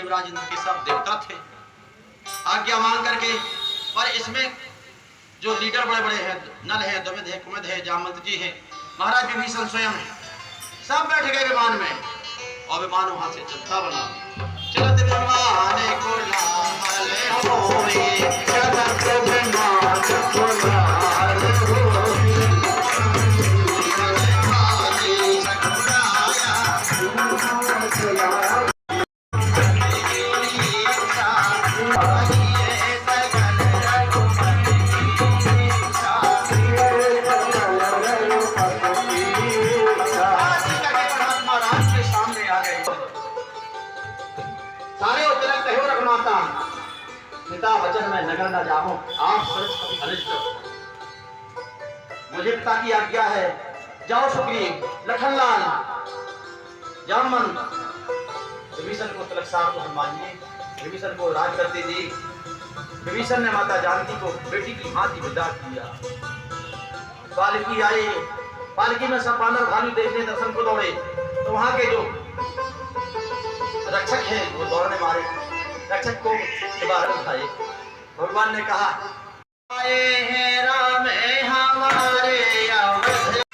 देवराज इंद्र के सब देवता थे, आज्ञा मांग करके। और इसमें जो लीडर बड़े बड़े हैं, नल है, द्विविद है, कुमुद है, जामवंत जी है, महाराज विभीषण स्वयं है, सब बैठ गए विमान में। और विमान वहां से चलता बना, चलत विमान को लाल होए, चलत विमान को लाल होए, पिता वचन में नगर न जाऊं, आप सरस्वती अनिष्ट। मुझे पिता की आज्ञा है, जाओ सुग्रीव, लखनलाल, जामवंत, विभीषण को तिलकसार को सम्मानिए, विभीषण को राज कर दीजिए। विभीषण ने माता जानकी को बेटी की भांति विदा किया। पालकी आई, पालकी में सब बानर भालू देखने दर्शन को दौड़े, तो वहां के जो रक्षक हैं वो दौड़ने मारे, रक्षक को बाहर उठाए। भगवान ने कहा, आए हैं राम हमारे अवध।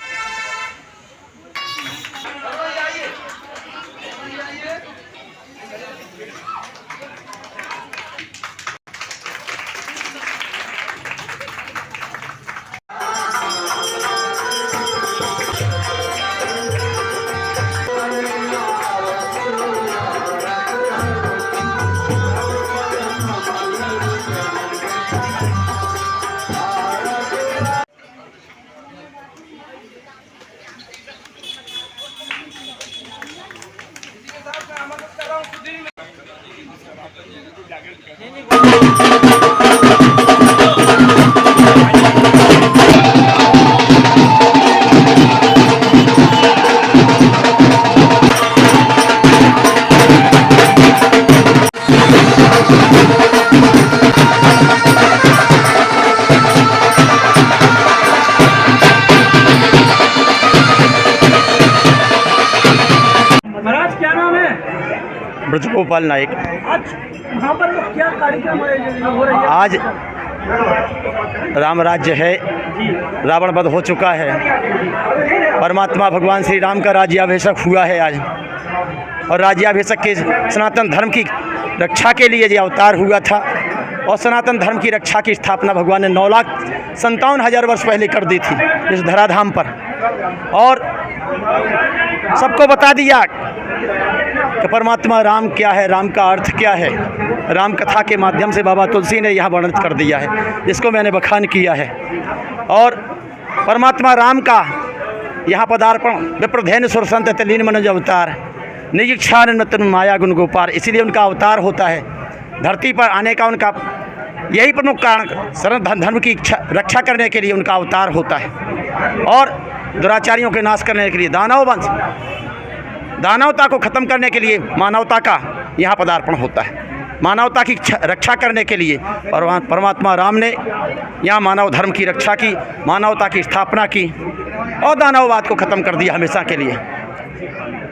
ब्रजगोपाल नायक। आज यहाँ पर क्या कार्यक्रम हो रहा है? आज राम राज्य है, रावण वध हो चुका है, परमात्मा भगवान श्री राम का राज्याभिषेक हुआ है आज। और राज्याभिषेक के सनातन धर्म की रक्षा के लिए ये अवतार हुआ था। और सनातन धर्म की रक्षा की स्थापना भगवान ने 9,57,000 वर्ष पहले कर दी थी इस धराधाम पर। और सबको बता दिया कि परमात्मा राम क्या है, राम का अर्थ क्या है। राम कथा के माध्यम से बाबा तुलसी ने यह वर्णित कर दिया है, जिसको मैंने बखान किया है। और परमात्मा राम का यहाँ पदार्पण विप्रधेन सुरसंत तलीन मनोज अवतार निजीक्षान नतन माया गुण गोपार, इसीलिए उनका अवतार होता है। धरती पर आने का उनका यही प्रमुख कारण, सनातन धर्म की रक्षा करने के लिए उनका अवतार होता है। और दुराचारियों के नाश करने के लिए, दानव वंश, दानवता को ख़त्म करने के लिए मानवता का यहाँ पदार्पण होता है। मानवता की रक्षा करने के लिए और परमात्मा राम ने यहाँ मानव धर्म की रक्षा की, मानवता की स्थापना की और दानववाद को ख़त्म कर दिया हमेशा के लिए।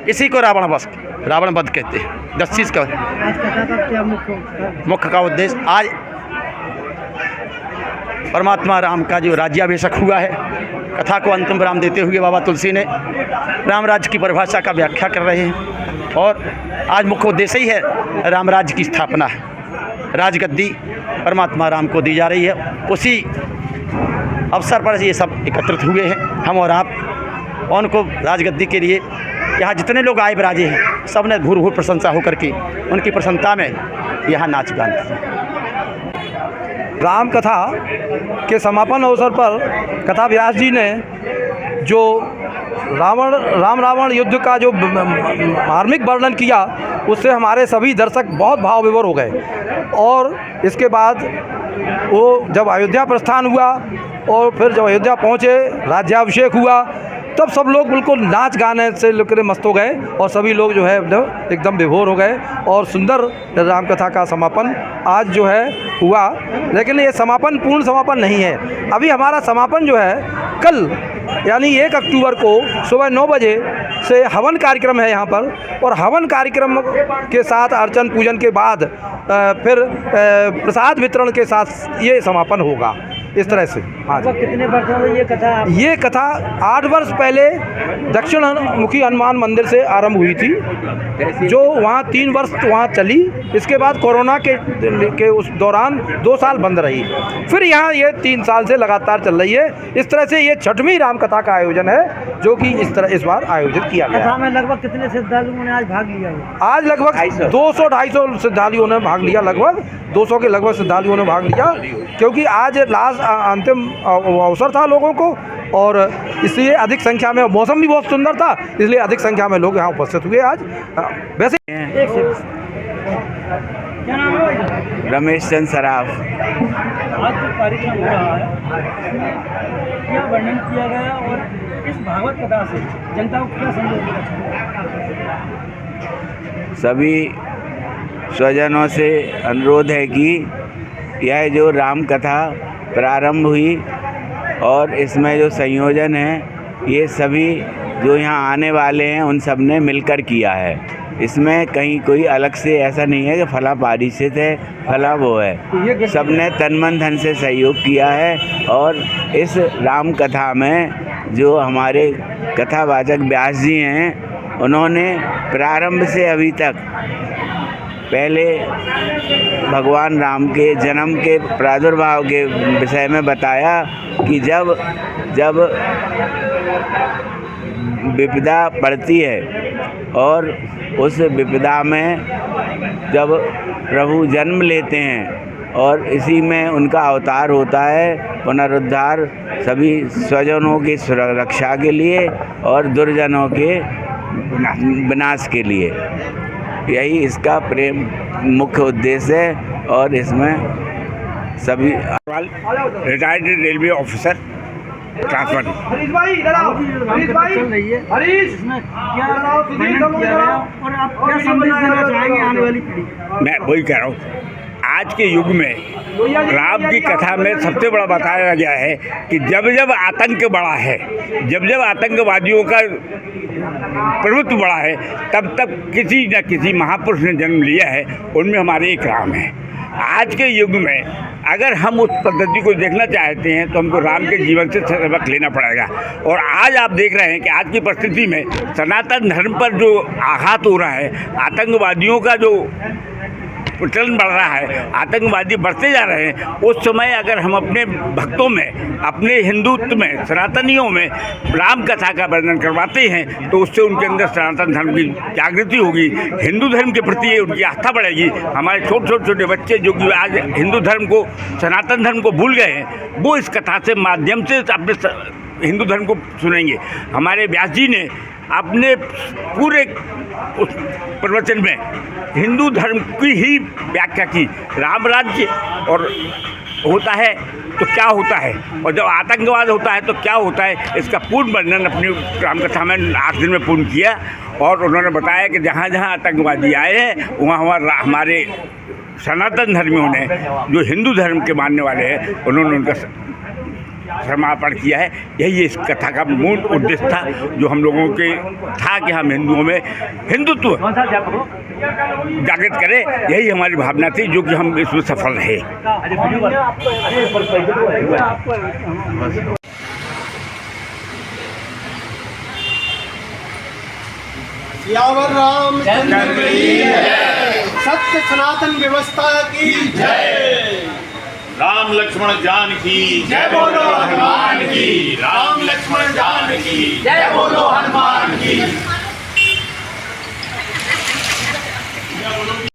इसी को रावण वध कहते हैं। 10 चीज़ का मुख्य का उद्देश्य आज परमात्मा राम का जो राज्याभिषेक हुआ है, कथा को अंतिम विराम देते हुए बाबा तुलसी ने राम राज्य की परिभाषा का व्याख्या कर रहे हैं। और आज मुख्य उद्देश्य ही है राम राज्य की स्थापना है। राजगद्दी परमात्मा राम को दी जा रही है। उसी अवसर पर ये सब एकत्रित हुए हैं, हम और आप। उनको राजगद्दी के लिए यहाँ जितने लोग आए विराजे हैं, सब ने भूर भूर प्रशंसा होकर के उनकी प्रसन्नता में यहाँ नाच गान किया। राम कथा के समापन अवसर पर कथा व्यास जी ने जो राम रावण युद्ध का जो मार्मिक वर्णन किया, उससे हमारे सभी दर्शक बहुत भाव विभोर हो गए। और इसके बाद वो जब अयोध्या प्रस्थान हुआ और फिर जब अयोध्या पहुँचे, राज्याभिषेक हुआ, तब सब लोग बिल्कुल नाच गाने से लेकर मस्त हो गए और सभी लोग जो है एकदम विभोर हो गए। और सुंदर राम कथा का समापन आज जो है हुआ। लेकिन ये समापन पूर्ण समापन नहीं है। अभी हमारा समापन जो है कल यानी 1 अक्टूबर को सुबह 9 बजे से हवन कार्यक्रम है यहाँ पर, और हवन कार्यक्रम के साथ अर्चन पूजन के बाद फिर प्रसाद वितरण के साथ ये समापन होगा इस तरह से। हाँ जी। कितने वर्षों से ये कथा 8 वर्ष पहले दक्षिण मुखी हनुमान मंदिर से आरंभ हुई थी, जो वहाँ 3 वर्ष वहाँ चली। इसके बाद कोरोना के उस दौरान 2 साल बंद रही, फिर यहाँ ये 3 साल से लगातार चल रही है। इस तरह से ये 6वीं राम कथा का आयोजन है, जो कि इस बार आयोजित किया गया। कथा में लगभग कितने श्रद्धालुओं ने आज भाग लिया? आज लगभग 200-250 श्रद्धालुओं ने भाग लिया, लगभग 200 के लगभग श्रद्धालुओं ने भाग लिया, क्योंकि आज लास्ट अंतिम अवसर था लोगों को, और इसलिए अधिक संख्या में, मौसम भी बहुत सुंदर था, इसलिए अधिक संख्या में लोग यहाँ उपस्थित हुए आज। वैसे क्या नाम है? रमेश चंद सराफ। आज जो कार्यक्रम हो रहा है, क्या वर्णन किया गया और इस भागवत कथा से जनता को क्या संदेश देना चाहिए? सभी स्वजनों से अनुरोध है कि यह जो राम कथा प्रारंभ हुई और इसमें जो संयोजन है, ये सभी जो यहाँ आने वाले हैं उन सब ने मिलकर किया है। इसमें कहीं कोई अलग से ऐसा नहीं है कि फला पारिषद है, फला वो है। सब ने तन मन धन से सहयोग किया है। और इस राम कथा में जो हमारे कथावाचक व्यास जी हैं, उन्होंने प्रारंभ से अभी तक पहले भगवान राम के जन्म के प्रादुर्भाव के विषय में बताया कि जब विपदा पड़ती है और उस विपदा में जब प्रभु जन्म लेते हैं और इसी में उनका अवतार होता है पुनरुद्धार सभी स्वजनों की सुरक्षा के लिए और दुर्जनों के विनाश के लिए। यही इसका प्रेम मुख्य उद्देश्य है। और इसमें सभी रिटायर्ड रेलवे ऑफिसर ट्रांसफर। चल रही है, इसमें क्या वर्णन किया गया और आप क्या संदेश देना चाहेंगे आने वाली पीढ़ी? मैं वही कह रहा हूँ, आज के युग में राम की कथा में सबसे बड़ा बताया गया है कि जब जब आतंक बढ़ा है, जब जब आतंकवादियों का प्रभुत्व बढ़ा है, तब तब किसी न किसी महापुरुष ने जन्म लिया है, उनमें हमारे एक राम है। आज के युग में अगर हम उस पद्धति को देखना चाहते हैं तो हमको राम के जीवन से सबक लेना पड़ेगा। और आज आप देख रहे हैं कि आज की परिस्थिति में सनातन धर्म पर जो आघात हो रहा है, आतंकवादियों का जो प्रचलन बढ़ रहा है, आतंकवादी बढ़ते जा रहे हैं, उस समय अगर हम अपने भक्तों में, अपने हिंदुत्व में, सनातनियों में राम कथा का वर्णन करवाते हैं तो उससे उनके अंदर सनातन धर्म की जागृति होगी, हिंदू धर्म के प्रति उनकी आस्था बढ़ेगी। हमारे छोटे बच्चे जो कि आज हिंदू धर्म को, सनातन धर्म को भूल गए हैं, वो इस कथा से माध्यम से अपने हिंदू धर्म को सुनेंगे। हमारे व्यास जी ने अपने पूरे उस प्रवचन में हिंदू धर्म की ही व्याख्या की। राम राज्य और होता है तो क्या होता है, और जब आतंकवाद होता है तो क्या होता है, इसका पूर्ण वर्णन अपनी रामकथा में 8 दिन में पूर्ण किया। और उन्होंने बताया कि जहाँ जहाँ आतंकवादी आए हैं वहाँ हमारे सनातन धर्मियों ने, जो हिंदू धर्म के मानने वाले हैं, उन्होंने उनका समर्पण किया है। यही इस कथा का मूल उद्देश्य था, जो हम लोगों के था कि हम हिंदुओं में हिंदुत्व जागृत करें। यही हमारी भावना थी, जो कि हम इसमें सफल रहे। सियावर रामचंद्र की जय, सत्य सनातन व्यवस्था की जय। राम लक्ष्मण जानकी जय बोलो हनुमान की, राम लक्ष्मण जानकी जय बोलो हनुमान की।